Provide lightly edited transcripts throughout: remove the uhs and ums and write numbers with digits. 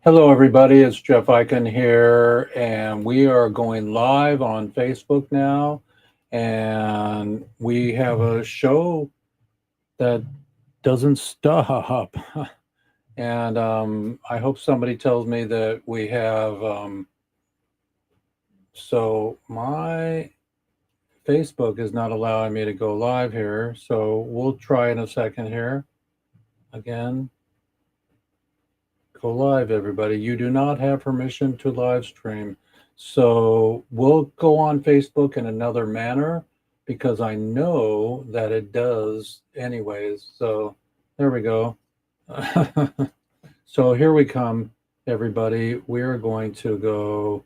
Hello, everybody. It's Jeff Eichen here, and we are going live on Facebook now. And we have a show that doesn't stop. And I hope somebody tells me that we have. So, my Facebook is not allowing me to go live here. So, we'll try in a second here. Again, go live, everybody. You do not have permission to live stream. So we'll go on Facebook in another manner because I know that it does anyways. So there we go. So here we come, everybody. We are going to go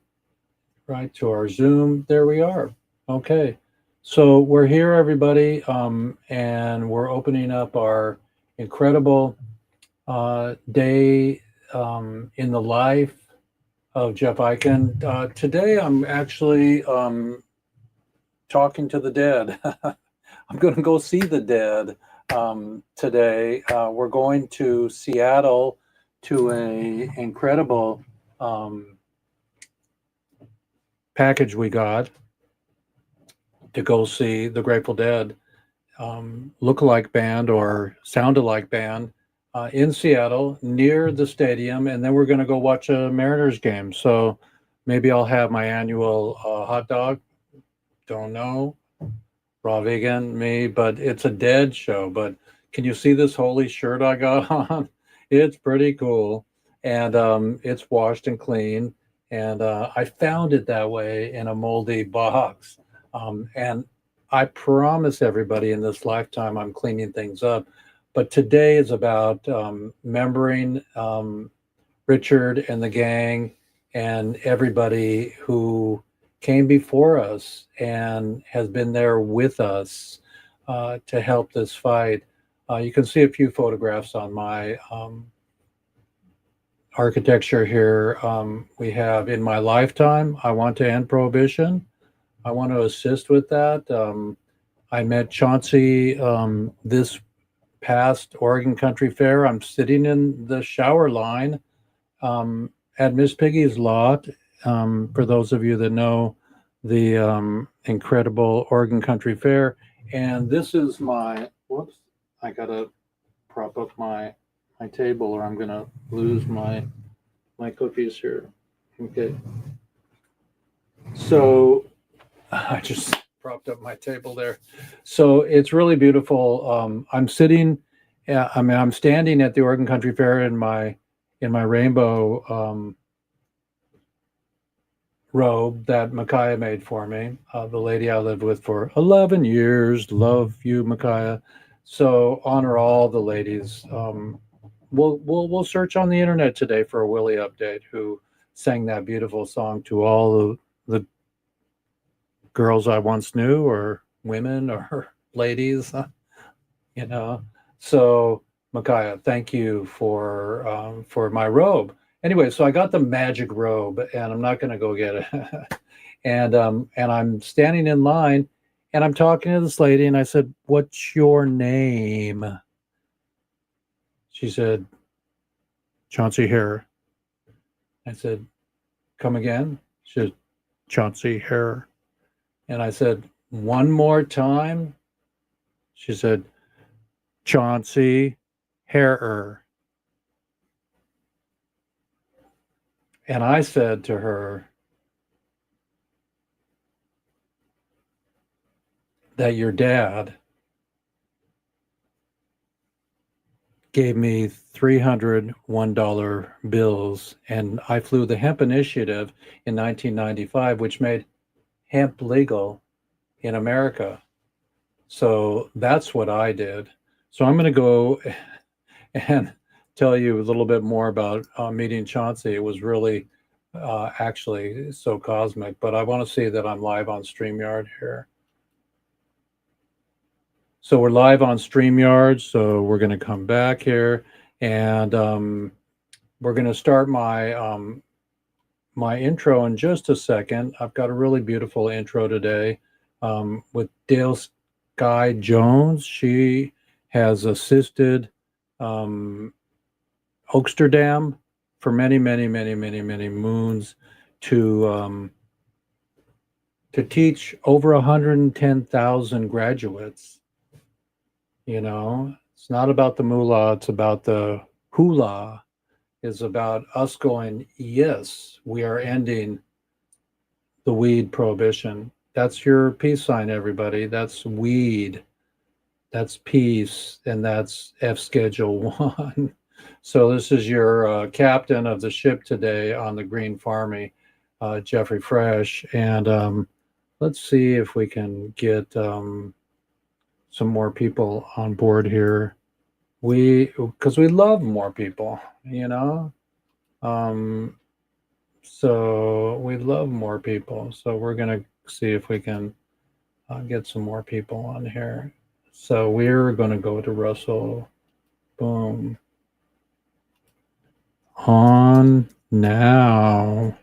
right to our Zoom. There we are. Okay. So we're here, everybody, and we're opening up our incredible day in the life of Jeff Eichen. Today, I'm actually talking to the dead. I'm going to go see the dead today. We're going to Seattle to a incredible package we got to go see the Grateful Dead look-alike band or sound-alike band in Seattle near the stadium, and then we're going to go watch a Mariners game. So maybe I'll have my annual hot dog. Don't know, raw vegan me, but it's a dead show. But can you see this holy shirt I got on? It's pretty cool, and it's washed and clean. And I found it that way in a moldy box. And I promise everybody in this lifetime I'm cleaning things up. But today is about remembering Richard and the gang and everybody who came before us and has been there with us to help this fight. You can see a few photographs on my architecture here. We have in my lifetime, I want to end prohibition. I want to assist with that. I met Chauncey this past Oregon Country Fair. I'm sitting in the shower line at Miss Piggy's lot. For those of you that know the incredible Oregon Country Fair. And this is my, whoops, I gotta prop up my table or I'm gonna lose my cookies here. Okay. So I just propped up my table there. So it's really beautiful. I'm sitting, I'm standing at the Oregon Country Fair in my rainbow robe that Micaiah made for me, the lady I lived with for 11 years. Love you, Micaiah. So honor all the ladies. We'll search on the internet today for a Willie update who sang that beautiful song to all the girls I once knew, or women, or ladies, you know. So, Micaiah, thank you for my robe. Anyway, so I got the magic robe, and I'm not going to go get it. And I'm standing in line, and I'm talking to this lady, and I said, "What's your name?" She said, "Chauncey Hare." I said, "Come again?" She said, "Chauncey Hare." And I said, "One more time." She said, "Chauncey Hare." And I said to her that your dad gave me $301 bills, and I flew the hemp initiative in 1995, which made hemp legal in America. So that's what I did. So I'm going to go and tell you a little bit more about meeting Chauncey. It was really actually so cosmic, but I want to see that I'm live on StreamYard here. So we're live on StreamYard, so we're going to come back here, and we're going to start my intro in just a second. I've got a really beautiful intro today with Dale Sky Jones. She has assisted Oaksterdam for many, many, many, many, many moons to teach over 110,000 graduates. You know, it's not about the moolah, it's about the hula. It's about us going, yes, we are ending the weed prohibition. That's your peace sign, everybody. That's weed. That's peace, and that's F Schedule 1. So this is your captain of the ship today on the Green Farmy, Jeffrey Fresh. And let's see if we can get some more people on board here. Because we love more people, you know. So we love more people. So we're gonna see if we can get some more people on here. So we're gonna go to Russell. Boom. On now.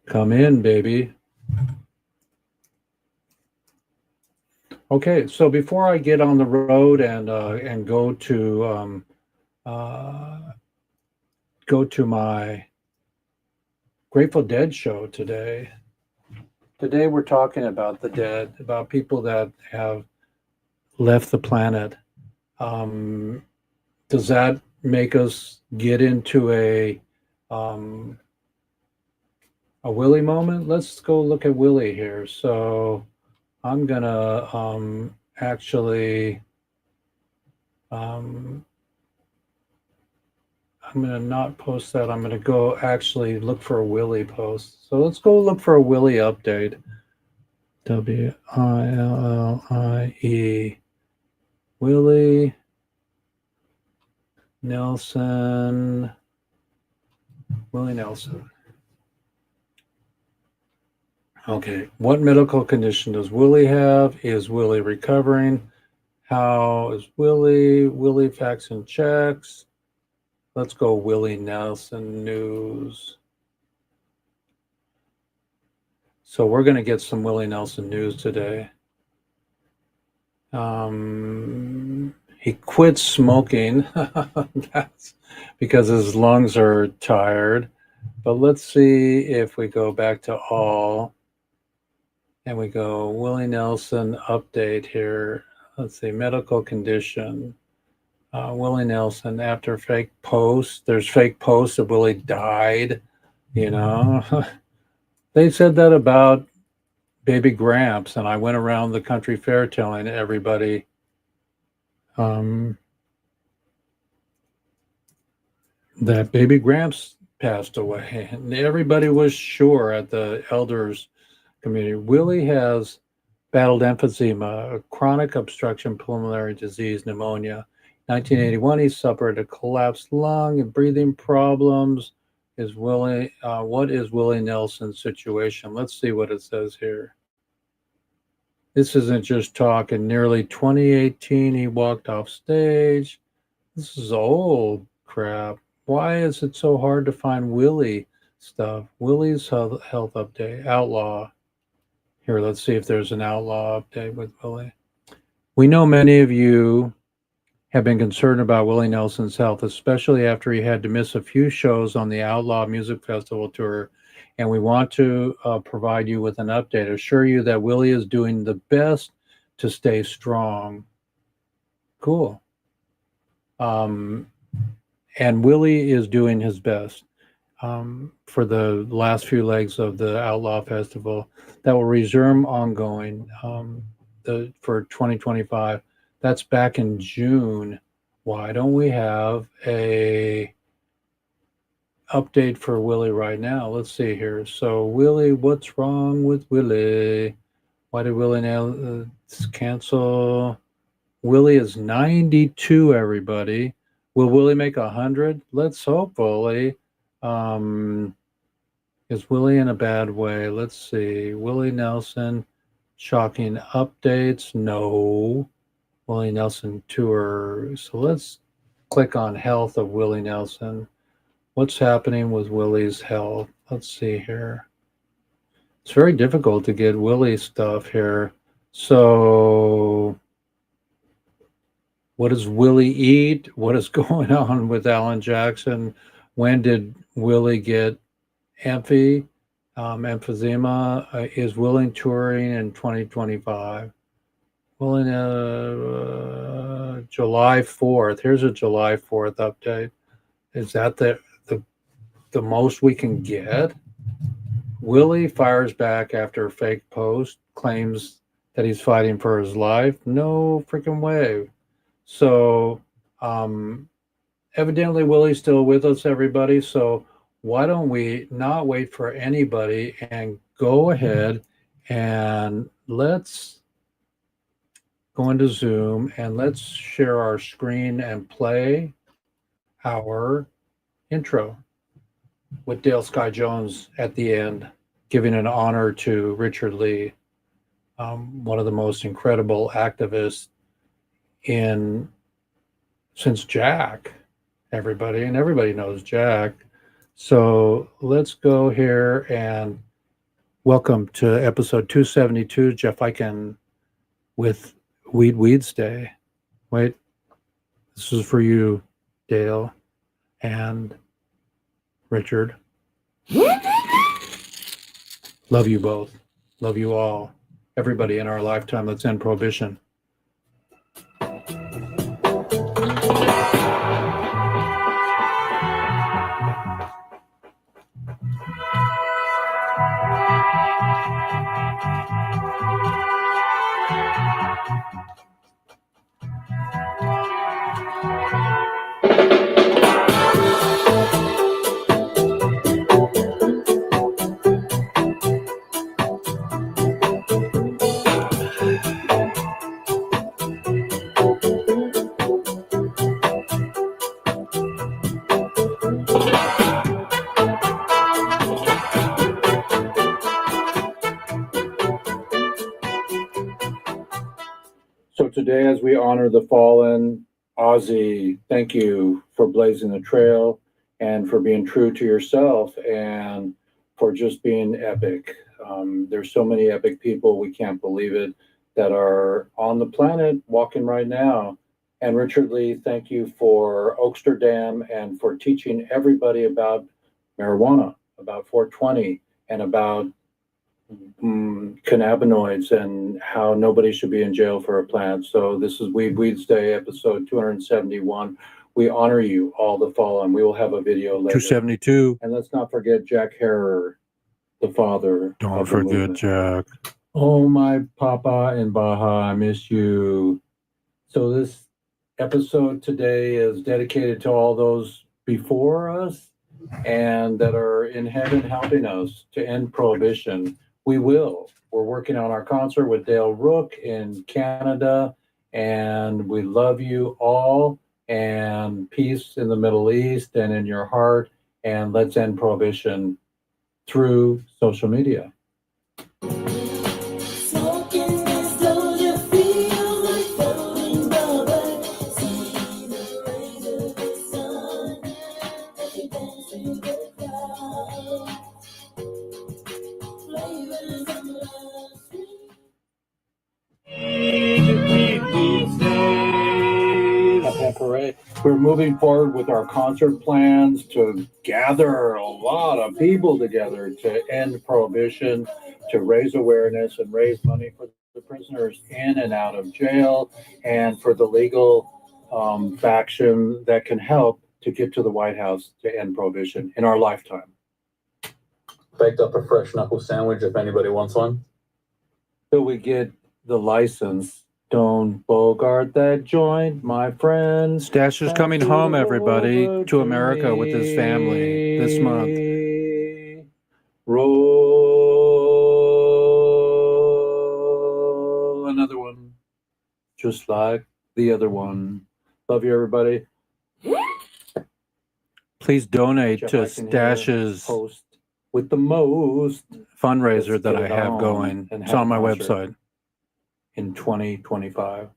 Come in, baby. Okay, so before I get on the road and go to my Grateful Dead show today. Today we're talking about the dead, about people that have left the planet. Does that make us get into a Willie moment? Let's go look at Willie here. So I'm gonna actually I'm gonna not post that. I'm gonna go actually look for a Willie post. So let's go look for a Willie update. WILLIE Willie Nelson. Willie Nelson. Okay, what medical condition does Willie have? Is Willie recovering? How is Willie? Willie facts and checks. Let's go Willie Nelson news. So we're going to get some Willie Nelson news today. He quit smoking. That's because his lungs are tired. But let's see if we go back to all. And we go Willie Nelson update here. Let's see, medical condition. Willie Nelson after fake posts. There's fake posts that Willie died. You know, they said that about Baby Gramps, and I went around the country fair telling everybody that Baby Gramps passed away, and everybody was sure at the elders community. Willie has battled emphysema, a chronic obstruction pulmonary disease, pneumonia. 1981, he suffered a collapsed lung and breathing problems. What is Willie Nelson's situation? Let's see what it says here. This isn't just talk. In nearly 2018, he walked off stage. This is old crap. Why is it so hard to find Willie stuff? Willie's health update, outlaw. Here, let's see if there's an outlaw update with Willie. We know many of you have been concerned about Willie Nelson's health, especially after he had to miss a few shows on the Outlaw Music Festival tour. And we want to provide you with an update, assure you that Willie is doing the best to stay strong. Cool. And Willie is doing his best for the last few legs of the Outlaw Festival that will resume ongoing for 2025. That's back in June. Why don't we have a update for Willie right now? Let's see here. So Willie, what's wrong with Willie? Why did Willie now cancel? Willie is 92, everybody. Will Willie make 100? Let's hopefully. Is Willie in a bad way? Let's see. Willie Nelson, shocking updates. No. Willie Nelson tour. So let's click on health of Willie Nelson. What's happening with Willie's health? Let's see here. It's very difficult to get Willie stuff here. So, what does Willie eat? What is going on with Alan Jackson? When did Willie get emphysema? Is Willie touring in 2025? Well, in July 4th, here's a July 4th update. Is that the most we can get? Willie fires back after fake post, claims that he's fighting for his life. No freaking way. So, evidently, Willie's still with us, everybody. So, why don't we not wait for anybody and go ahead and let's go into Zoom and let's share our screen and play our intro with Dale Sky Jones at the end, giving an honor to Richard Lee, one of the most incredible activists since Jack, everybody, and everybody knows Jack. So let's go here and welcome to episode 272, Jeff Eichen with Weeds Day. Wait, this is for you, Dale and Richard. Love you both. Love you all. Everybody in our lifetime. Let's end prohibition. So today, as we honor the fallen, Ozzy, thank you for blazing the trail and for being true to yourself and for just being epic. There's so many epic people, we can't believe it, that are on the planet walking right now. And Richard Lee, thank you for Oaksterdam and for teaching everybody about marijuana, about 420, and about cannabinoids and how nobody should be in jail for a plant. So this is Weeds Day, episode 271. We honor you, all the fallen. We will have a video later. 272. And let's not forget Jack Harrer, the father. Don't forget Jack. Oh, my papa in Baja, I miss you. So this episode today is dedicated to all those before us and that are in heaven helping us to end prohibition. We will. We're working on our concert with Dale Rook in Canada, and we love you all, and peace in the Middle East and in your heart, and let's end prohibition through social media. Parade. We're moving forward with our concert plans to gather a lot of people together to end prohibition, to raise awareness and raise money for the prisoners in and out of jail, and for the legal faction that can help to get to the White House to end prohibition in our lifetime. Baked up a fresh knuckle sandwich if anybody wants one. Till we get the license. Don't bogart that joint, my friend. Stash is coming home, everybody, to America with his family this month. Roll another one, just like the other one. Love you, everybody. Please donate to Stash's host with the most fundraiser that I have going. It's on my website. In 2025.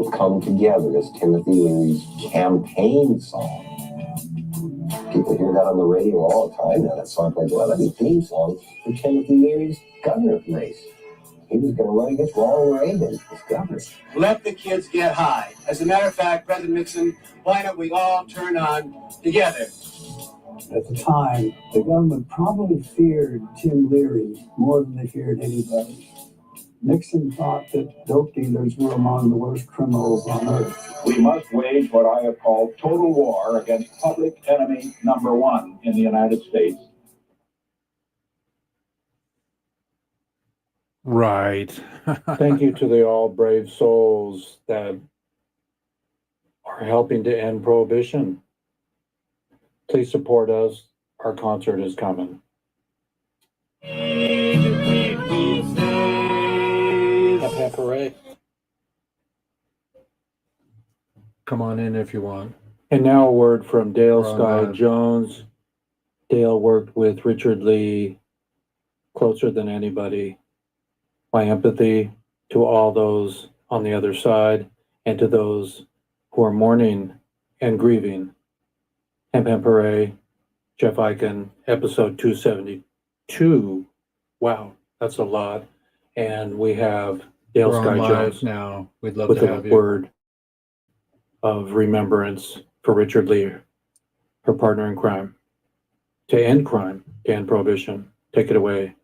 Don't Come Together is Timothy Leary's campaign song. People hear that on the radio all the time now. That song plays, well, that's a theme song for Timothy Leary's governor race. He was going to run against Ronald Reagan as governor. Let the kids get high. As a matter of fact, President Nixon, why don't we all turn on together? At the time, the government probably feared Tim Leary more than they feared anybody. Nixon thought that dope dealers were among the worst criminals on earth. We must wage what I have called total war against public enemy number one in the United States. Right. Thank you to the all brave souls that are helping to end prohibition. Please support us. Our concert is coming. Hooray. Come on in if you want. And now a word from Dale We're on Sky live. Jones. Dale worked with Richard Lee closer than anybody. My empathy to all those on the other side and to those who are mourning and grieving. Hemp Hemp Hooray, Jeff Eichen, episode 272. Wow, that's a lot. And we have Dale We're Sky on live Jones now. We'd love with to a have you. word of remembrance for Richard Lee, her partner in crime, to end crime, to end prohibition. Take it away.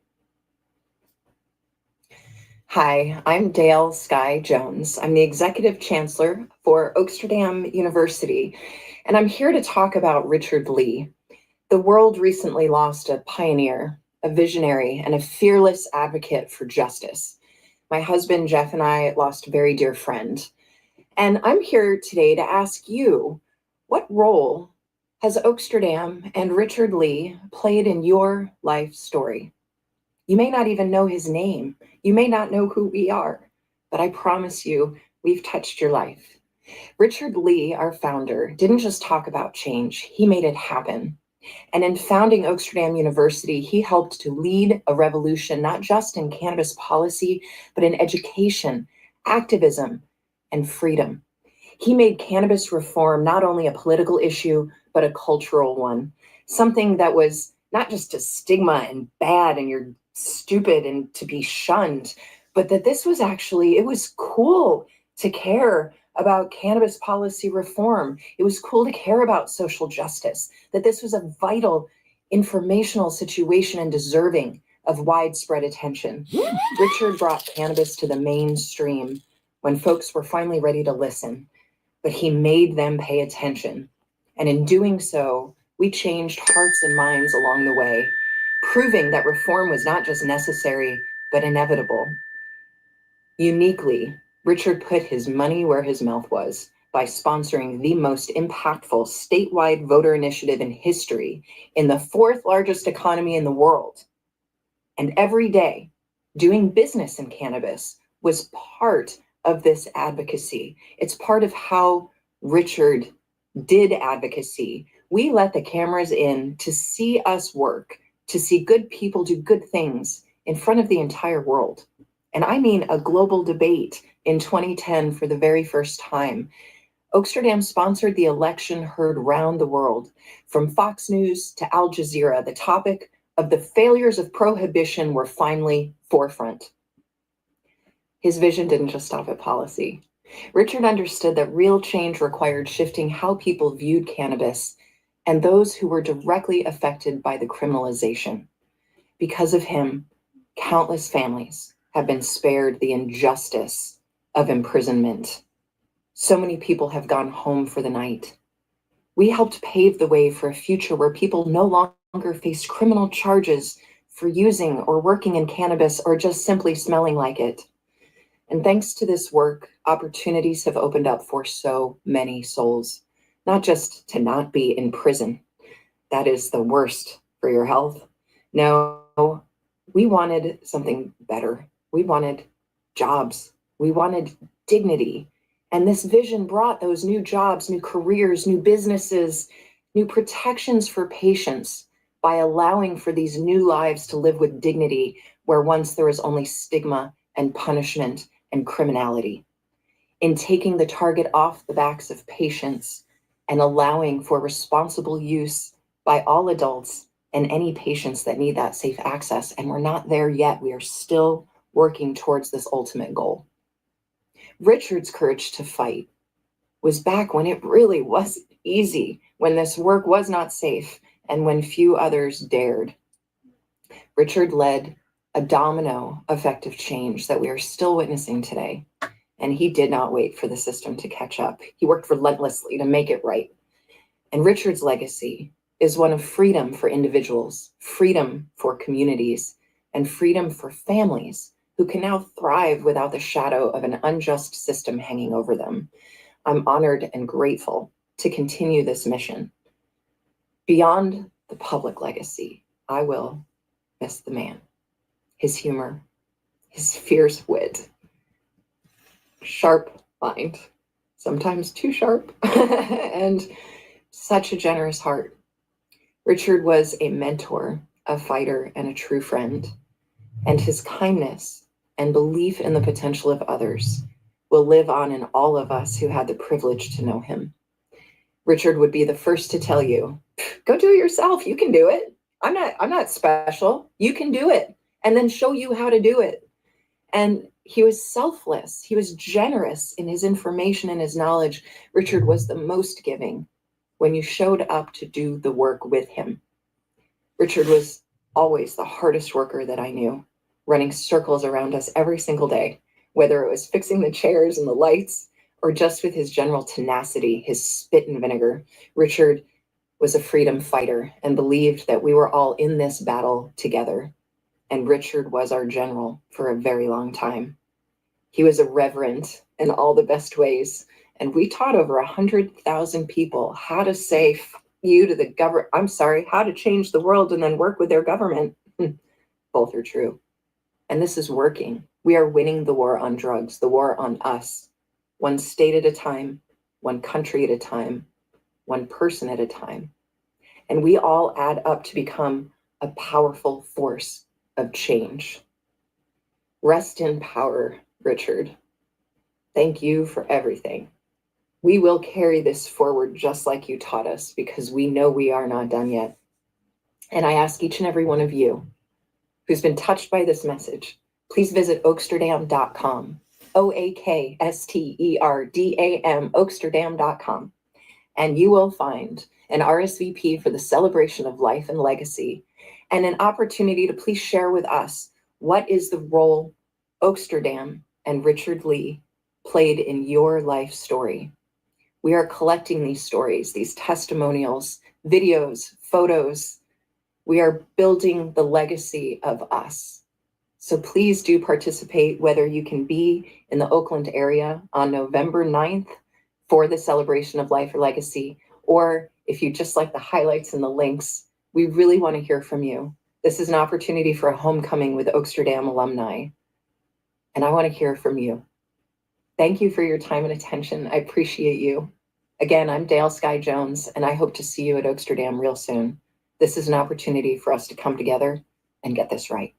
Hi, I'm Dale Sky Jones. I'm the Executive Chancellor for Oaksterdam University, and I'm here to talk about Richard Lee. The world recently lost a pioneer, a visionary, and a fearless advocate for justice. My husband, Jeff, and I lost a very dear friend. And I'm here today to ask you, what role has Oaksterdam and Richard Lee played in your life story? You may not even know his name. You may not know who we are, but I promise you, we've touched your life. Richard Lee, our founder, didn't just talk about change, he made it happen. And in founding Oaksterdam University, he helped to lead a revolution, not just in cannabis policy, but in education, activism, and freedom. He made cannabis reform not only a political issue, but a cultural one, something that was not just a stigma and bad and you're stupid and to be shunned, but that this was actually, it was cool to care about cannabis policy reform. It was cool to care about social justice, that this was a vital informational situation and deserving of widespread attention. Richard brought cannabis to the mainstream when folks were finally ready to listen, but he made them pay attention. And in doing so, we changed hearts and minds along the way, proving that reform was not just necessary, but inevitable. Uniquely, Richard put his money where his mouth was by sponsoring the most impactful statewide voter initiative in history in the fourth largest economy in the world. And every day, doing business in cannabis was part of this advocacy. It's part of how Richard did advocacy. We let the cameras in to see us work, to see good people do good things in front of the entire world. And I mean a global debate in 2010 for the very first time. Oaksterdam sponsored the election heard round the world. From Fox News to Al Jazeera, the topic of the failures of prohibition were finally forefront. His vision didn't just stop at policy. Richard understood that real change required shifting how people viewed cannabis and those who were directly affected by the criminalization. Because of him, countless families have been spared the injustice of imprisonment. So many people have gone home for the night. We helped pave the way for a future where people no longer face criminal charges for using or working in cannabis or just simply smelling like it. And thanks to this work, opportunities have opened up for so many souls, not just to not be in prison. That is the worst for your health. No, we wanted something better. We wanted jobs. We wanted dignity. And this vision brought those new jobs, new careers, new businesses, new protections for patients by allowing for these new lives to live with dignity where once there was only stigma and punishment and criminality. in taking the target off the backs of patients and allowing for responsible use by all adults and any patients that need that safe access. And we're not there yet. We are still working towards this ultimate goal. Richard's courage to fight was back when it really was easy, when this work was not safe, and when few others dared. Richard led a domino effect of change that we are still witnessing today. And he did not wait for the system to catch up. He worked relentlessly to make it right. And Richard's legacy is one of freedom for individuals, freedom for communities, and freedom for families who can now thrive without the shadow of an unjust system hanging over them. I'm honored and grateful to continue this mission. Beyond the public legacy, I will miss the man, his humor, his fierce wit, sharp mind, sometimes too sharp, and such a generous heart. Richard was a mentor, a fighter, and a true friend, and his kindness and belief in the potential of others will live on in all of us who had the privilege to know him. Richard would be the first to tell you, go do it yourself. You can do it. I'm not special. You can do it. And then show you how to do it. And he was selfless. He was generous in his information and his knowledge. Richard was the most giving when you showed up to do the work with him. Richard was always the hardest worker that I knew, running circles around us every single day, whether it was fixing the chairs and the lights or just with his general tenacity, his spit and vinegar. Richard was a freedom fighter and believed that we were all in this battle together. And Richard was our general for a very long time. He was irreverent in all the best ways. And we taught over 100,000 people how to say you to the government. How to change the world and then work with their government. Both are true. And this is working. We are winning the war on drugs, the war on us, one state at a time, one country at a time, one person at a time. And we all add up to become a powerful force of change. Rest in power, Richard. Thank you for everything. We will carry this forward just like you taught us, because we know we are not done yet. And I ask each and every one of you who's been touched by this message, please visit oaksterdam.com, OAKSTERDAM, oaksterdam.com, and you will find an RSVP for the celebration of life and legacy, and an opportunity to please share with us what is the role Oaksterdam and Richard Lee played in your life story. We are collecting these stories, these testimonials, videos, photos. We are building the legacy of us. So please do participate, whether you can be in the Oakland area on November 9th for the celebration of life or legacy, or if you just like the highlights and the links, we really want to hear from you. This is an opportunity for a homecoming with Oaksterdam alumni, and I want to hear from you. Thank you for your time and attention. I appreciate you. Again, I'm Dale Sky Jones, and I hope to see you at Oaksterdam real soon. This is an opportunity for us to come together and get this right.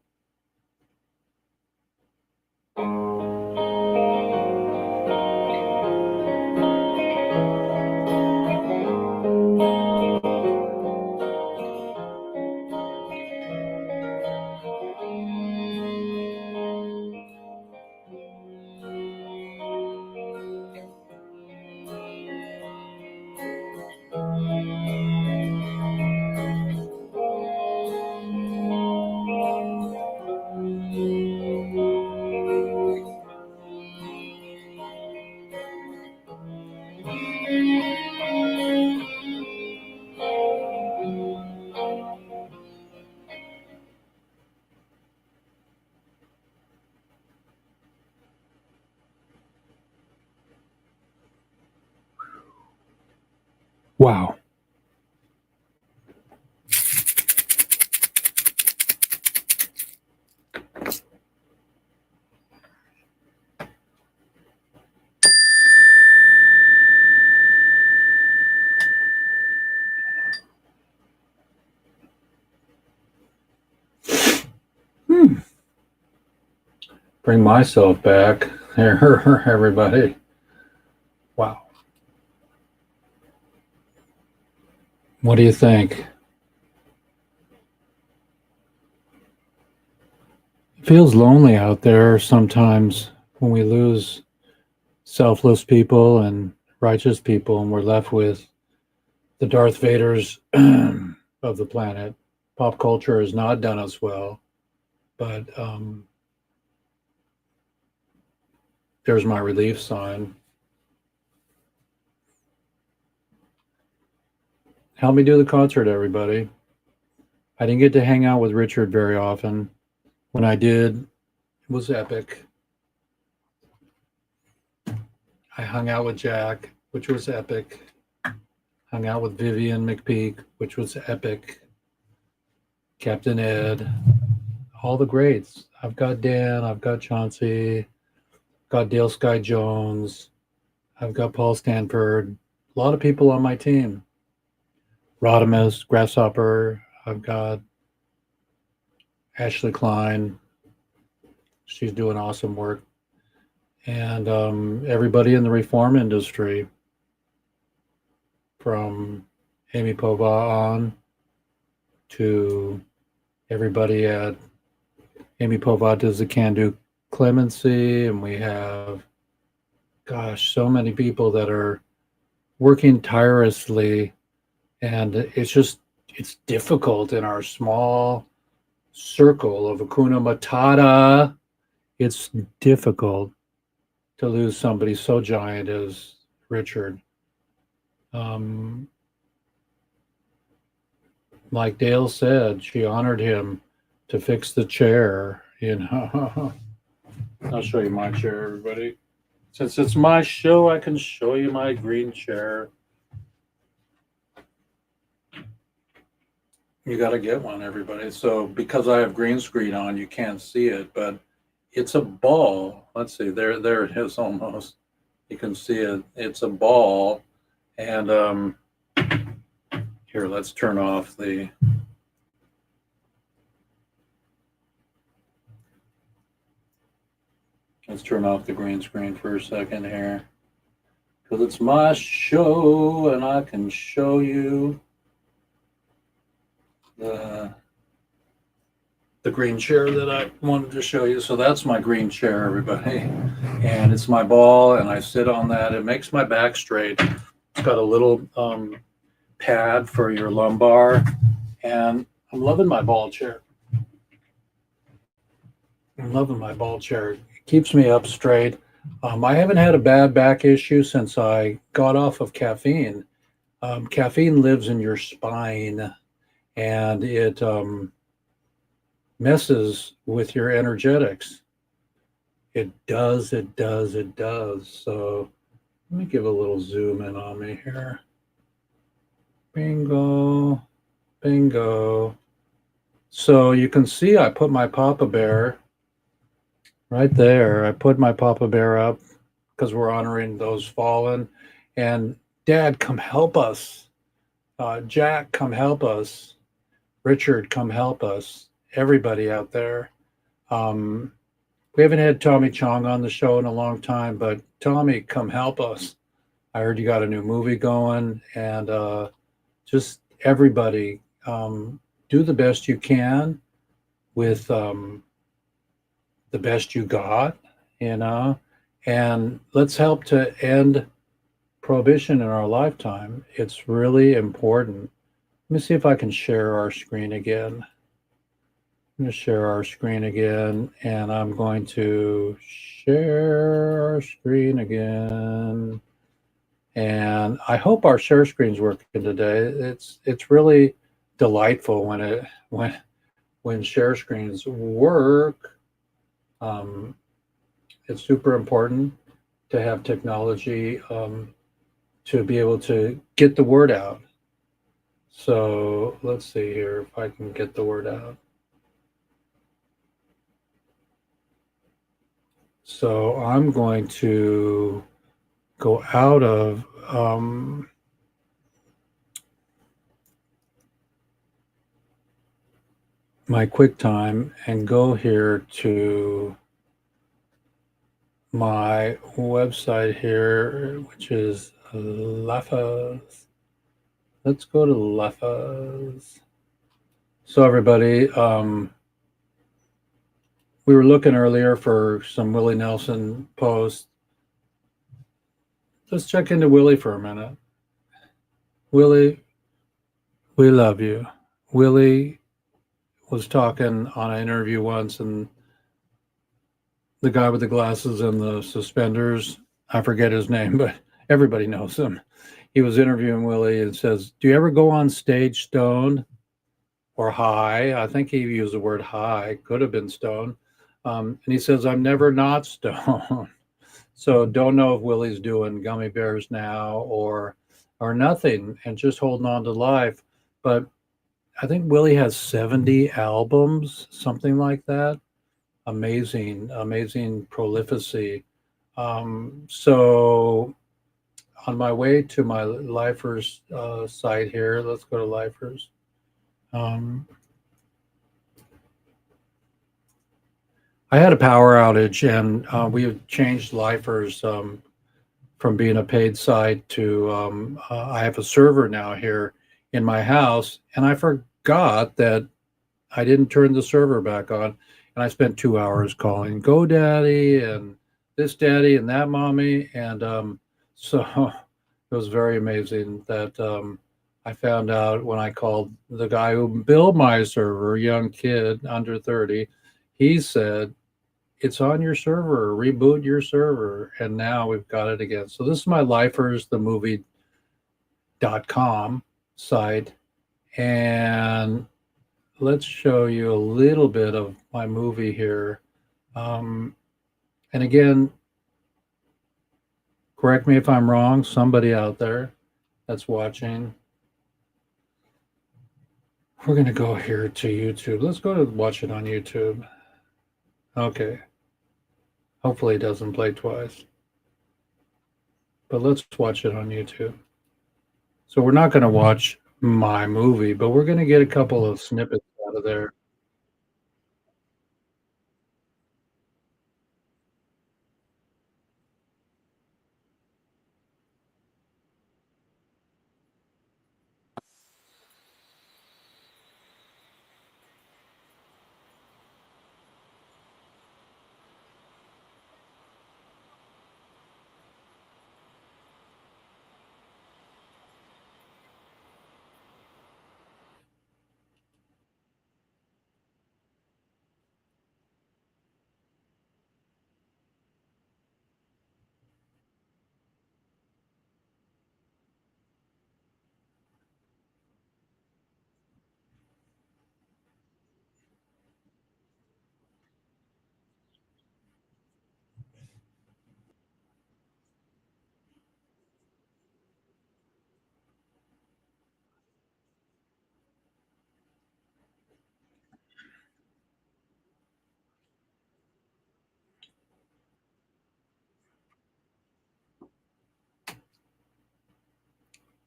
Wow. Bring myself back. Everybody. Wow. What do you think? It feels lonely out there sometimes when we lose selfless people and righteous people, and we're left with the Darth Vaders of the planet. Pop culture has not done us well, but there's my relief sign. Help me do the concert, everybody. I didn't get to hang out with Richard very often. When I did, it was epic. I hung out with Jack, which was epic. Hung out with Vivian McPeak, which was epic. Captain Ed, all the greats. I've got Dan, I've got Chauncey, got Dale Sky Jones, I've got Paul Stanford, a lot of people on my team. Rodimus, Grasshopper, I've got Ashley Klein. She's doing awesome work. And everybody in the reform industry, from Amy Pova on to everybody at Amy Pova does the Can Do Clemency, and we have, gosh, so many people that are working tirelessly, and it's difficult in our small circle of Hakuna Matata. It's difficult to lose somebody so giant as Richard. Like Dale said, she honored him to fix the chair, you know. I'll show you my chair, everybody. Since it's my show, I can show you my green chair. You got to get one, everybody. So because I have green screen on, you can't see it, but it's a ball. Let's see, there it is almost. You can see it. It's a ball. And here, let's turn off the... Let's turn off the green screen for a second here. Because it's my show and I can show you the green chair that I wanted to show you. So that's my green chair, everybody. And it's my ball and I sit on that. It makes my back straight. It's got a little pad for your lumbar. And I'm loving my ball chair. I'm loving my ball chair. It keeps me up straight. I haven't had a bad back issue since I got off of caffeine. Caffeine lives in your spine and it messes with your energetics. It does. So let me give a little zoom in on me here. Bingo. So you can see I put my Papa Bear right there. I put my Papa Bear up because we're honoring those fallen. And Dad, come help us. Jack, come help us. Richard, come help us. Everybody out there. We haven't had Tommy Chong on the show in a long time, but Tommy, come help us. I heard you got a new movie going, and just everybody, do the best you can with the best you got, you know, and let's help to end prohibition in our lifetime. It's really important. Let me see if I can share our screen again. I'm going to share our screen again, and I'm going to share our screen again. And I hope our share screen's working today. It's really delightful when share screens work. It's super important to have technology to be able to get the word out. So let's see here if I can get the word out. So I'm going to go out of my QuickTime and go here to my website here, which is LAFAs. Let's go to LAFAs. So everybody, we were looking earlier for some Willie Nelson posts. Let's check into Willie for a minute. Willie, we love you. Willie was talking on an interview once, and the guy with the glasses and the suspenders, I forget his name, but everybody knows him. He was interviewing Willie and says, "Do you ever go on stage stoned or high?" I think he used the word high, could have been stoned. And he says, "I'm never not stoned." So don't know if Willie's doing gummy bears now or nothing and just holding on to life. But I think Willie has 70 albums, something like that. Amazing, amazing prolificy. So on my way to my Lifers site here, let's go to Lifers. I had a power outage, and we have changed Lifers from being a paid site to I have a server now here in my house, and I forgot that I didn't turn the server back on, and I spent 2 hours calling GoDaddy and this daddy and that mommy, and so it was very amazing that I found out when I called the guy who built my server, a young kid under 30. He said, "It's on your server, reboot your server," and now we've got it again. So this is my lifersthemovie.com site, and let's show you a little bit of my movie here. And again, correct me if I'm wrong, somebody out there that's watching. We're going to go here to YouTube. Let's go to watch it on YouTube. Okay. Hopefully it doesn't play twice. But let's watch it on YouTube. So we're not going to watch my movie, but we're going to get a couple of snippets out of there.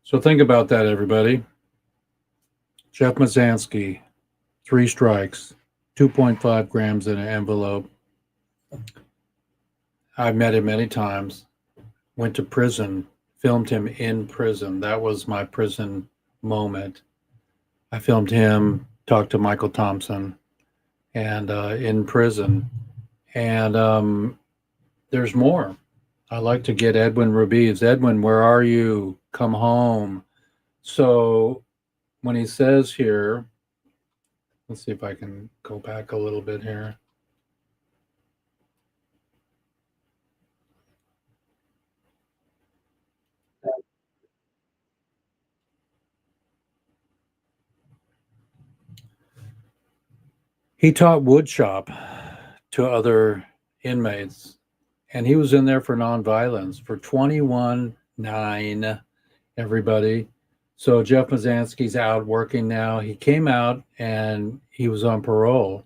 So think about that, everybody. Jeff Mazansky, 3 strikes, 2.5 grams in an envelope. I've met him many times, went to prison, filmed him in prison. That was my prison moment. I filmed him talk to Michael Thompson and in prison. And there's more. I like to get Edwin Rubiz. Edwin, where are you? Come home. So when he says here, let's see if I can go back a little bit here. He taught woodshop to other inmates, and he was in there for nonviolence for 21-9, everybody. So Jeff Mazansky's out working now. He came out and he was on parole.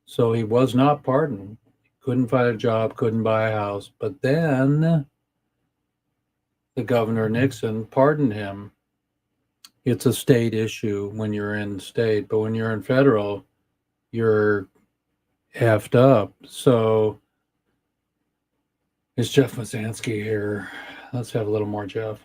So he was not pardoned. Couldn't find a job, couldn't buy a house. But then the governor Nixon pardoned him. It's a state issue when you're in state, but when you're in federal, you're effed up. So Is Jeff Mazansky here? Let's have a little more Jeff.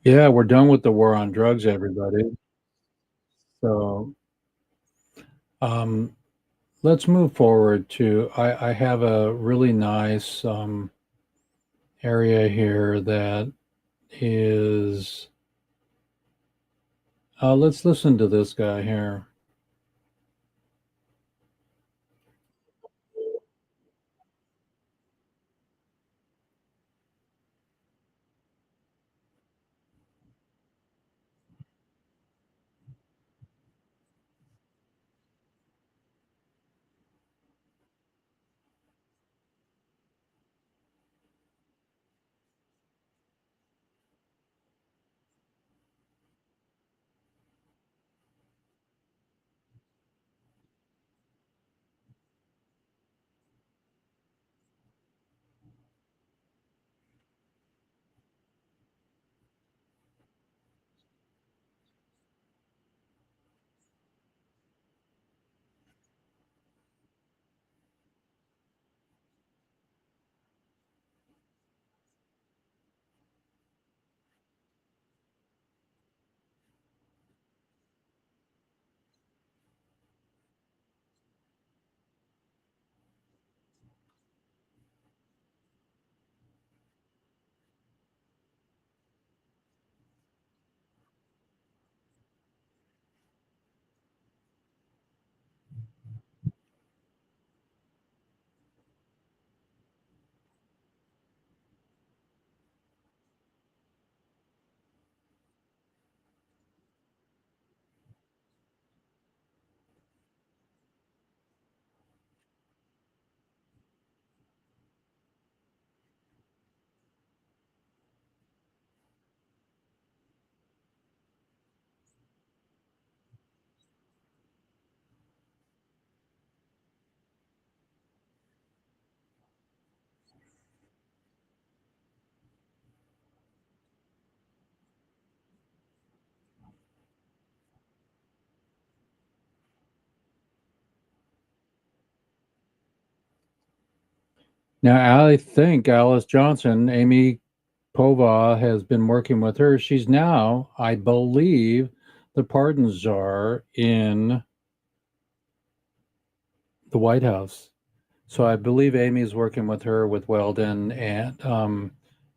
Yeah, we're done with the war on drugs, everybody. So um, let's move forward to. I have a really nice area here that is. Let's listen to this guy here. Now, I think Alice Johnson, Amy Pova, has been working with her. She's now, I believe, the pardon czar in the White House. So I believe Amy's working with her with Weldon and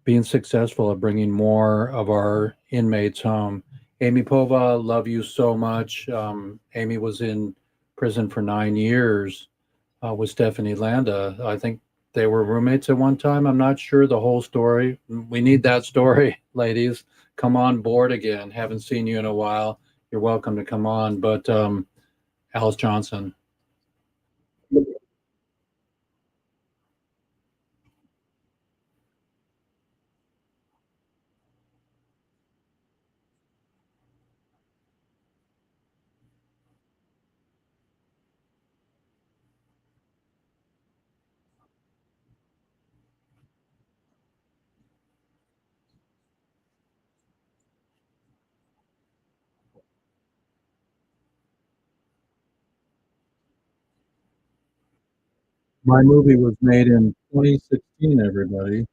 being successful at bringing more of our inmates home. Amy Pova, love you so much. Amy was in prison for 9 years with Stephanie Landa. I think they were roommates at one time. I'm not sure the whole story. We need that story, ladies. Come on board again. Haven't seen you in a while. You're welcome to come on. But Alice Johnson. My movie was made in 2016, everybody.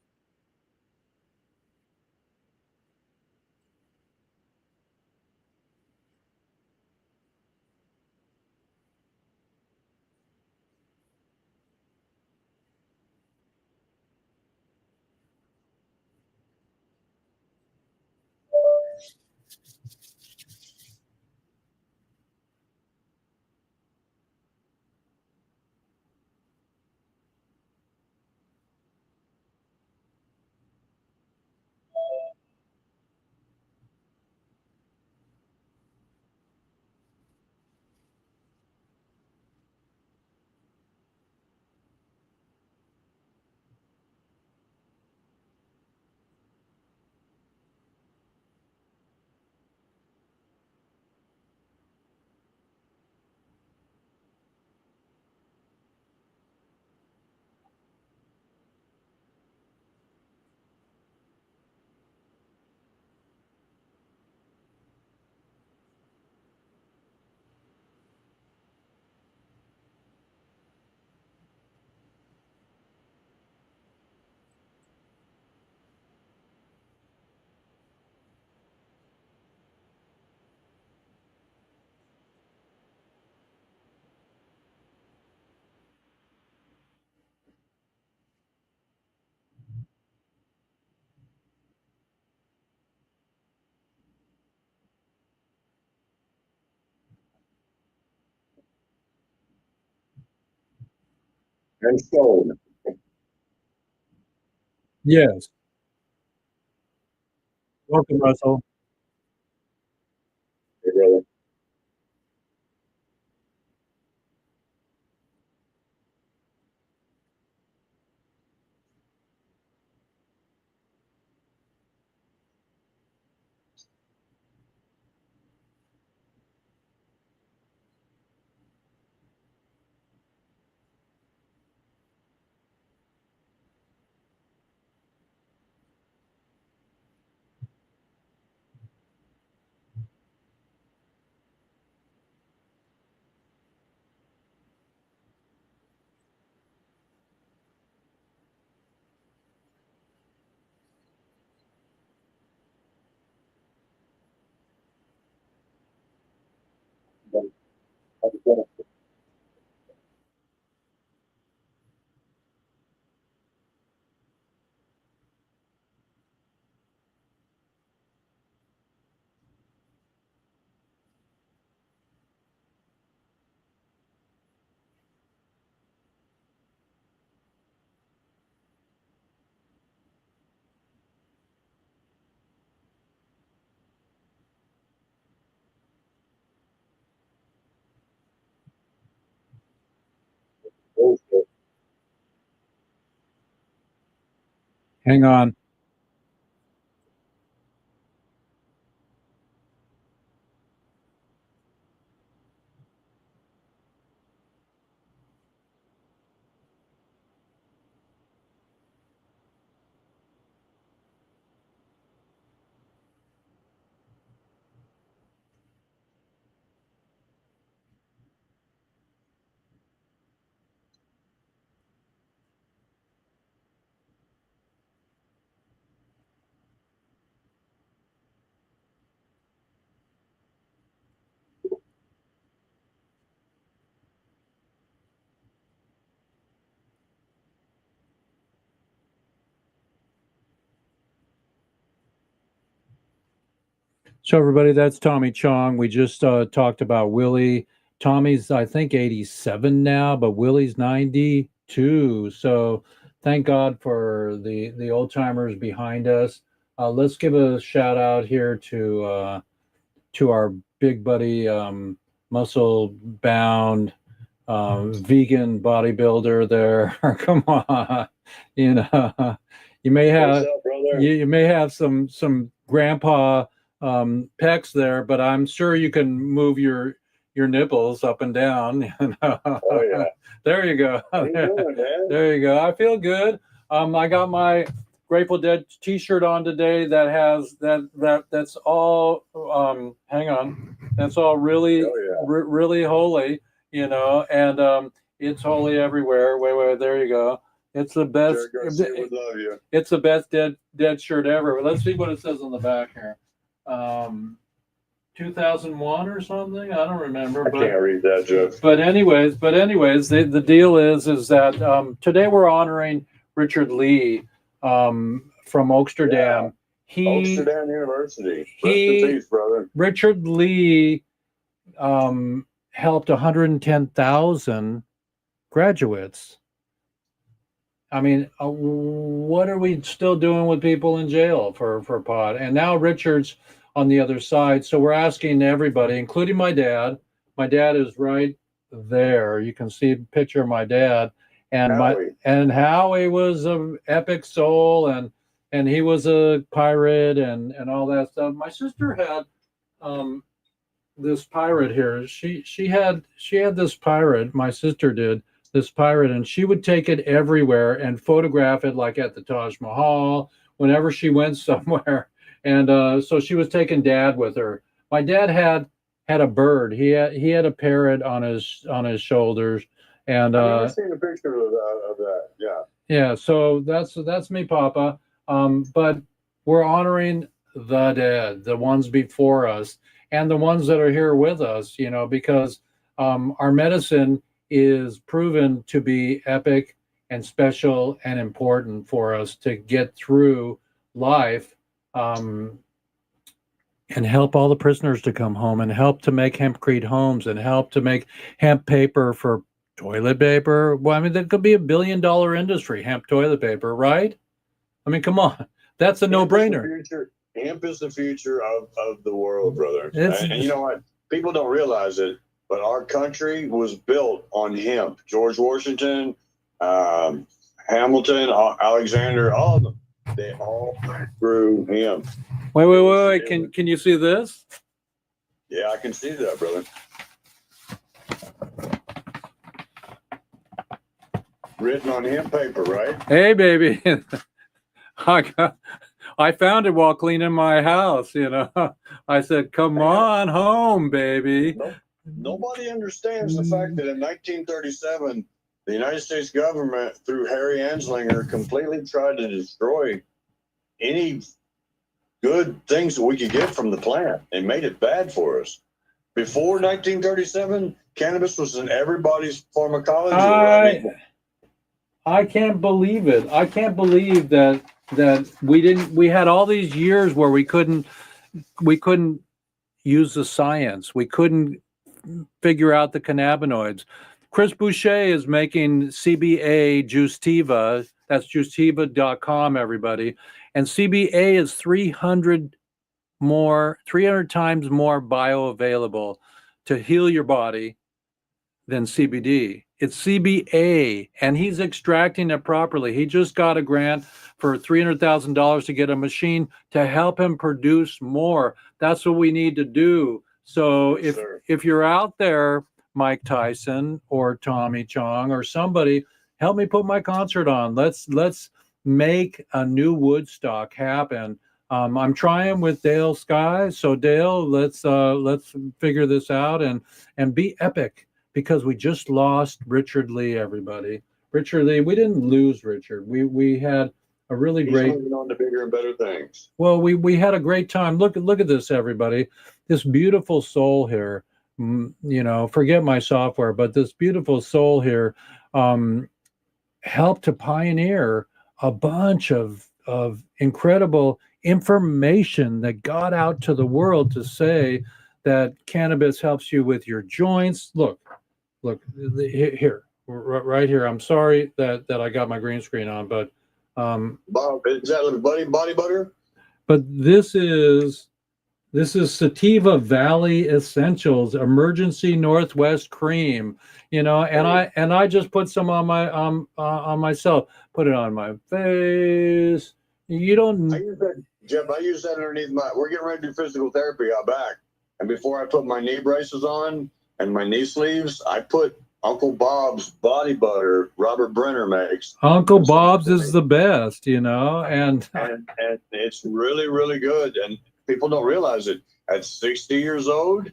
And stone. Yes. Welcome, Russell. Really. Hang on. So everybody, that's Tommy Chong. We just talked about Willie. Tommy's, I think, 87 now, but Willie's 92. So thank God for the old timers behind us. Let's give a shout out here to our big buddy, muscle bound vegan bodybuilder there. Come on, you know, you may have you may have some grandpa pecs there, but I'm sure you can move your nipples up and down. You know? Oh yeah. There you go. How you doing, man? There you go. I feel good. I got my Grateful Dead T-shirt on today that has that's all. Hang on, that's all really really holy, you know, and it's holy everywhere. Wait, there you go. It's the best. Would love you. It's the best dead shirt ever. Let's see what it says on the back here. 2001 or something. I don't remember. I can't read that, Jeff. But anyways, the deal is that today we're honoring Richard Lee from Oaksterdam. Oaksterdam University. Rest in peace, brother. Richard Lee helped 110,000 graduates. I mean, what are we still doing with people in jail for pot? And now Richard's on the other side. So we're asking everybody, including my dad. My dad is right there. You can see a picture of my dad. And Howie was an epic soul, and he was a pirate and all that stuff. My sister had this pirate here. She had this pirate. My sister did this pirate, and she would take it everywhere and photograph it, like at the Taj Mahal, whenever she went somewhere. And so she was taking Dad with her. My dad had a bird. He had a parrot on his shoulders. And I've never seen a picture of that. Yeah. Yeah. So that's me, Papa. But we're honoring the dead, the ones before us, and the ones that are here with us. You know, because our medicine is proven to be epic and special and important for us to get through life, and help all the prisoners to come home, and help to make hempcrete homes, and help to make hemp paper for toilet paper. Well, I mean, that could be $1 billion industry, hemp toilet paper, right? I mean, come on, that's a no-brainer. Hemp is the future of the world, brother. And you know what? People don't realize it, but our country was built on hemp. George Washington, Hamilton, Alexander, all of them, they all grew hemp. Wait. Can you see this? Yeah, I can see that, brother. Written on hemp paper, right? Hey, baby. I found it while cleaning my house, you know. I said, come on home, baby. Nobody understands the fact that in 1937, the United States government, through Harry Anslinger, completely tried to destroy any good things that we could get from the plant. They made it bad for us. Before 1937, cannabis was in everybody's pharmacology. I can't believe it. I can't believe that we had all these years where we couldn't use the science. We couldn't figure out the cannabinoids. Chris Boucher is making CBA Justiva. That's justiva.com, everybody. And CBA is 300 times more bioavailable to heal your body than CBD. It's CBA, and he's extracting it properly. He just got a grant for $300,000 to get a machine to help him produce more. That's what we need to do. So if you're out there, Mike Tyson or Tommy Chong or somebody, help me put my concert on. Let's make a new Woodstock happen. I'm trying with Dale Sky. So Dale, let's figure this out and be epic, because we just lost Richard Lee, everybody. Richard Lee, we didn't lose Richard. We had a really great. He's moving on to bigger and better things. Well, we had a great time. Look at this, everybody. This beautiful soul here. You know, forget my software, but this beautiful soul here helped to pioneer a bunch of incredible information that got out to the world to say that cannabis helps you with your joints. Look, here, right here. I'm sorry that I got my green screen on, but Bob, is that body butter? but this is Sativa Valley Essentials Emergency Northwest Cream, and I just put some on my on myself, put it on my face. You don't. I use that, Jeff. I use that underneath we're getting ready to do physical therapy out back, and before I put my knee braces on and my knee sleeves, I put Uncle Bob's body butter. Robert Brenner makes. Uncle Bob's is the best, and it's really, really good, and people don't realize it. At 60 years old,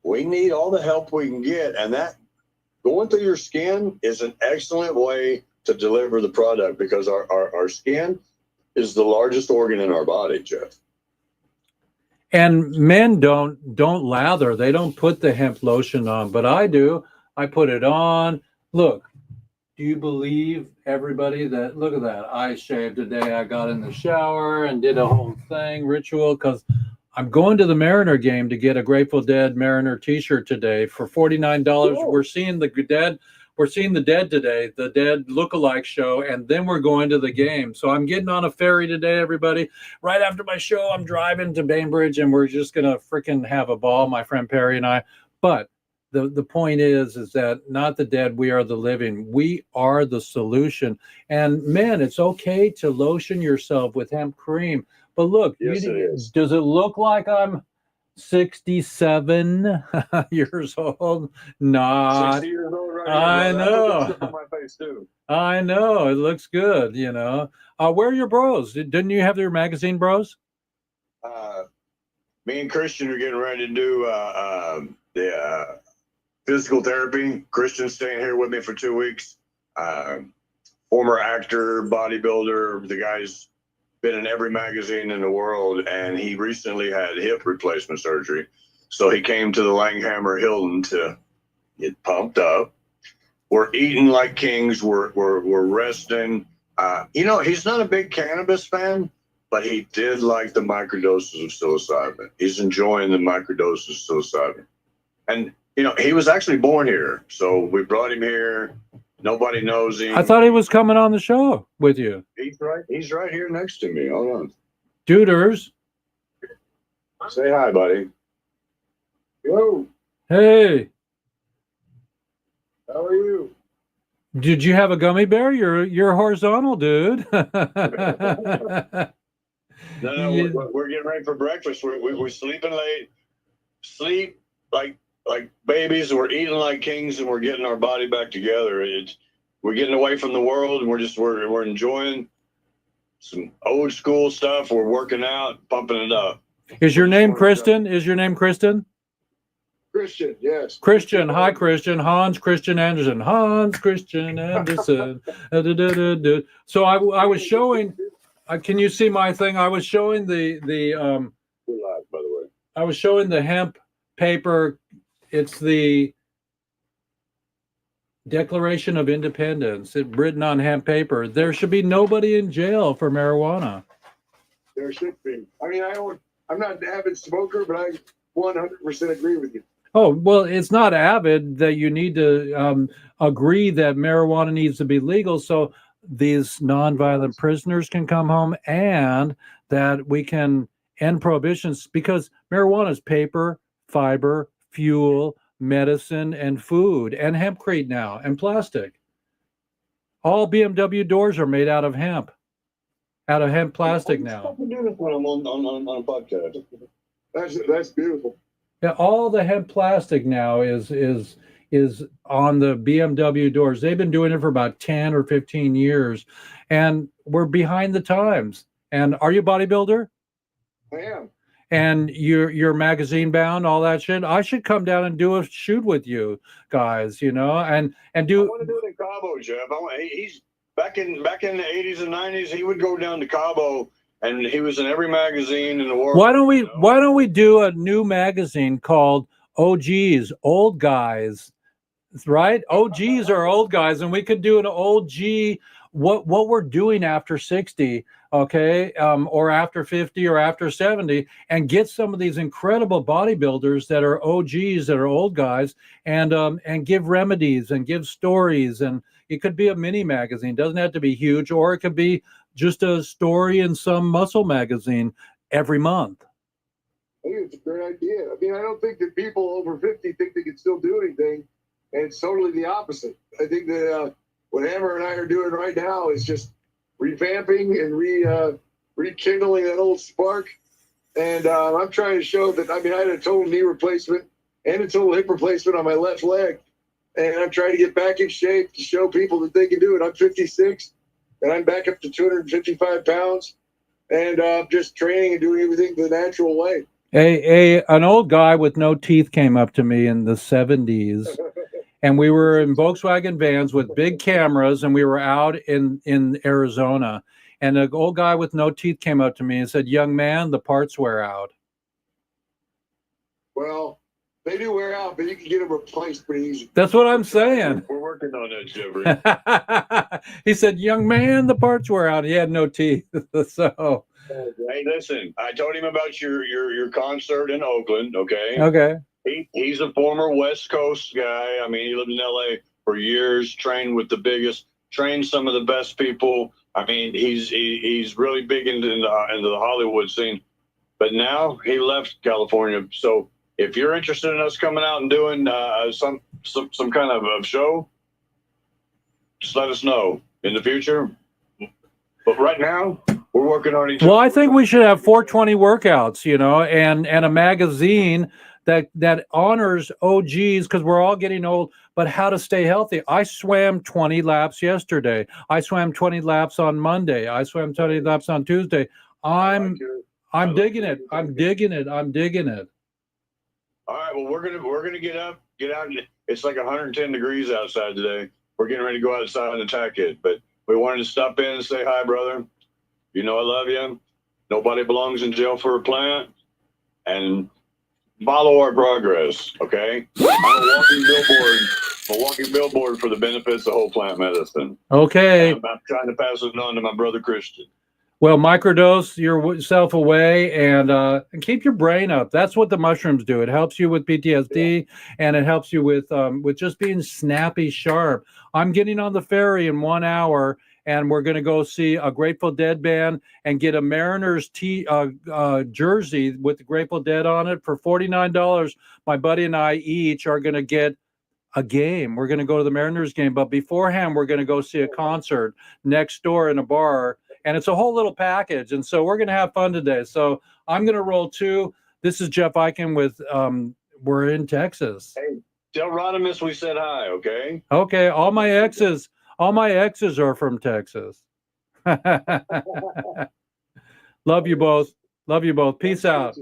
we need all the help we can get, and that going through your skin is an excellent way to deliver the product, because our skin is the largest organ in our body, Jeff. And men don't lather. They don't put the hemp lotion on, but I do. I put it on. Look, do you believe, everybody, that look at that? I shaved today. I got in the shower and did a whole ritual, because I'm going to the Mariner game to get a Grateful Dead Mariner t-shirt today for $49. Cool. We're seeing the Dead. We're seeing the Dead today, the Dead lookalike show, and then we're going to the game. So I'm getting on a ferry today, everybody. Right after my show, I'm driving to Bainbridge, and we're just gonna freaking have a ball, my friend Perry and I. But the point is that not the dead, we are the living. We are the solution. And man, it's okay to lotion yourself with hemp cream. But look, Yes, it is. does it look like I'm 67 years old? Not. 60 years old right I here, know. on my face too. I know. It looks good, Where are your bros? Didn't you have your magazine bros? Me and Christian are getting ready to do the physical therapy. Christian's staying here with me for 2 weeks. Former actor, bodybuilder. The guy's been in every magazine in the world, and he recently had hip replacement surgery. So he came to the Langhammer Hilton to get pumped up. We're eating like kings. We're resting. He's not a big cannabis fan, but he did like the microdoses of psilocybin. He's enjoying the microdoses of psilocybin. And, he was actually born here. So we brought him here. Nobody knows him. I thought he was coming on the show with you. He's right here next to me. Hold on. Duders. Say hi, buddy. Hello. Hey. How are you? Did you have a gummy bear? You're horizontal, dude. No, we're getting ready for breakfast. We're sleeping late. Sleep like babies. We're eating like kings, and we're getting our body back together. We're getting away from the world, and we're enjoying some old school stuff. We're working out, pumping it up. Is your name Kristen? Christian, yes. Christian. Hi, Christian. Hans Christian Andersen. Hans Christian Andersen. So I was showing. Can you see my thing? I was showing the We're live, by the way. I was showing the hemp paper. It's the Declaration of Independence. It's written on hemp paper. There should be nobody in jail for marijuana. There should be. I mean, I'm not an avid smoker, but I 100% agree with you. Oh, well, it's not avid that you need to agree that marijuana needs to be legal so these nonviolent prisoners can come home, and that we can end prohibitions, because marijuana is paper, fiber, fuel, medicine, and food, and hempcrete now, and plastic. All BMW doors are made out of hemp plastic now. I'm doing this when I'm on a podcast. That's beautiful. Yeah, all the hemp plastic now is on the BMW doors. They've been doing it for about 10 or 15 years, and we're behind the times. And are you a bodybuilder? I am. And you're magazine bound, all that shit. I should come down and do a shoot with you guys, and do. I want to do it in Cabo, Jeff. He's back in the 80s and 90s. He would go down to Cabo, and he was in every magazine in the world. Why don't we do a new magazine called OGs, Old Guys, right? OGs are old guys, and we could do an OG what we're doing after 60, okay, or after 50 or after 70, and get some of these incredible bodybuilders that are OGs, that are old guys, and give remedies and give stories. And it could be a mini magazine, doesn't have to be huge, or it could be just a story in some muscle magazine every month. I think it's a great idea. I mean, I don't think that people over 50 think they can still do anything. And it's totally the opposite. I think that what Hammer and I are doing right now is just revamping and rekindling that old spark. And I'm trying to show that, I mean, I had a total knee replacement and a total hip replacement on my left leg. And I'm trying to get back in shape to show people that they can do it. I'm 56 and I'm back up to 255 pounds and just training and doing everything the natural way. An old guy with no teeth came up to me in the 70s, and we were in Volkswagen vans with big cameras, and we were out in Arizona. And an old guy with no teeth came up to me and said, "Young man, the parts wear out." Well, they do wear out, but you can get them replaced pretty easy. That's what I'm saying. We're working on that, Jeffrey. He said, "Young man, the parts wear out." He had no teeth. So hey, listen, I told him about your concert in Oakland, okay? okay. He's a former West Coast guy. I mean, he lived in LA for years, trained with the biggest, trained some of the best people. I mean, he's really big into the Hollywood scene. But now he left California. So if you're interested in us coming out and doing some kind of a show, just let us know in the future. But right now, we're working on each other. Well, I think we should have 420 workouts, you know, and a magazine that honors OGs, because we're all getting old, but how to stay healthy. I swam 20 laps yesterday. I swam 20 laps on Monday. I swam 20 laps on Tuesday. I'm digging it. I'm digging it. I'm digging it. All right, well, we're gonna get out. It's like 110 degrees outside today. We're getting ready to go outside and attack it, but we wanted to stop in and say hi, brother. You know I love you. Nobody belongs in jail for a plant, and follow our progress, okay? I'm a walking billboard for the benefits of whole plant medicine. Okay. I'm trying to pass it on to my brother Christian. Well, microdose yourself away and keep your brain up. That's what the mushrooms do. It helps you with PTSD, and it helps you with just being snappy, sharp. I'm getting on the ferry in 1 hour, and we're going to go see a Grateful Dead band and get a Mariners jersey with the Grateful Dead on it for $49. My buddy and I each are going to get a game. We're going to go to the Mariners game, but beforehand, we're going to go see a concert next door in a bar. And it's a whole little package. And so we're going to have fun today. So I'm going to roll too. This is Jeff Eichen with, we're in Texas. Hey, tell Rodimus we said hi, okay? Okay. All my exes are from Texas. Love you both. Love you both. Peace out.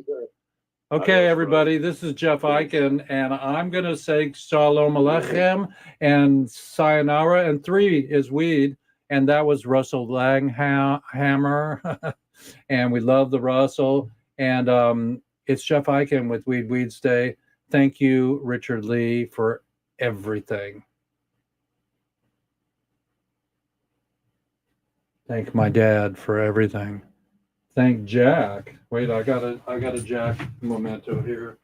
Okay, everybody, this is Jeff Eichen, and I'm going to say Shalom Aleichem and Sayonara, and 3 is weed. And that was Russell Langhammer, and we love the Russell. And it's Jeff Eichen with WEEDSDAYS. Thank you, Richard Lee, for everything. Thank my dad for everything. Thank Jack. Wait, I got a Jack memento here.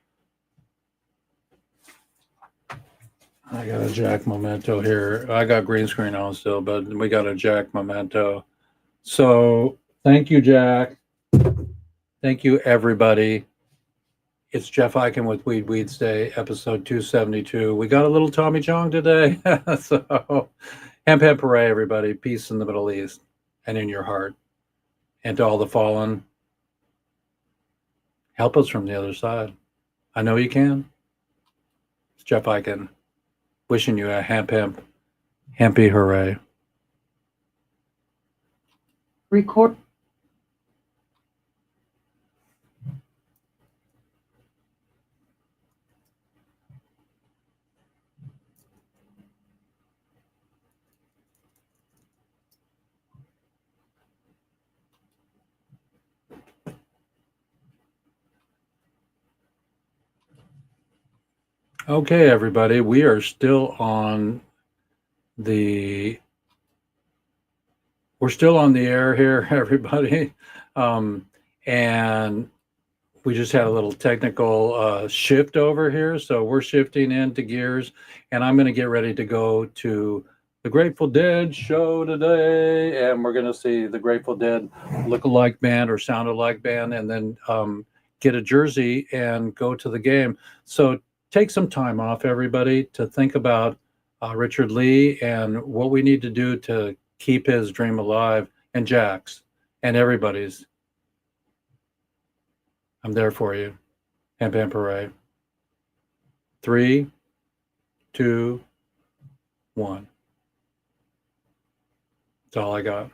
I got a Jack memento here. I got green screen on still, but we got a Jack memento. So thank you, Jack. Thank you, everybody. It's Jeff Eichen with WEEDSDAYS, episode 272. We got a little Tommy Chong today. So hemp hooray, everybody. Peace in the Middle East and in your heart. And to all the fallen, help us from the other side. I know you can. It's Jeff Eichen. Wishing you a hempy hooray. Record. Okay, everybody, we are still on the We're still on the air here, everybody. And we just had a little technical shift over here. So we're shifting into gears, and I'm going to get ready to go to the Grateful Dead show today. And we're going to see the Grateful Dead look-alike band or sound-alike band, and then get a jersey and go to the game. So take some time off, everybody, to think about Richard Lee and what we need to do to keep his dream alive, and Jack's and everybody's. I'm there for you. Ham Pam Parade. 3, 2, 1. That's all I got.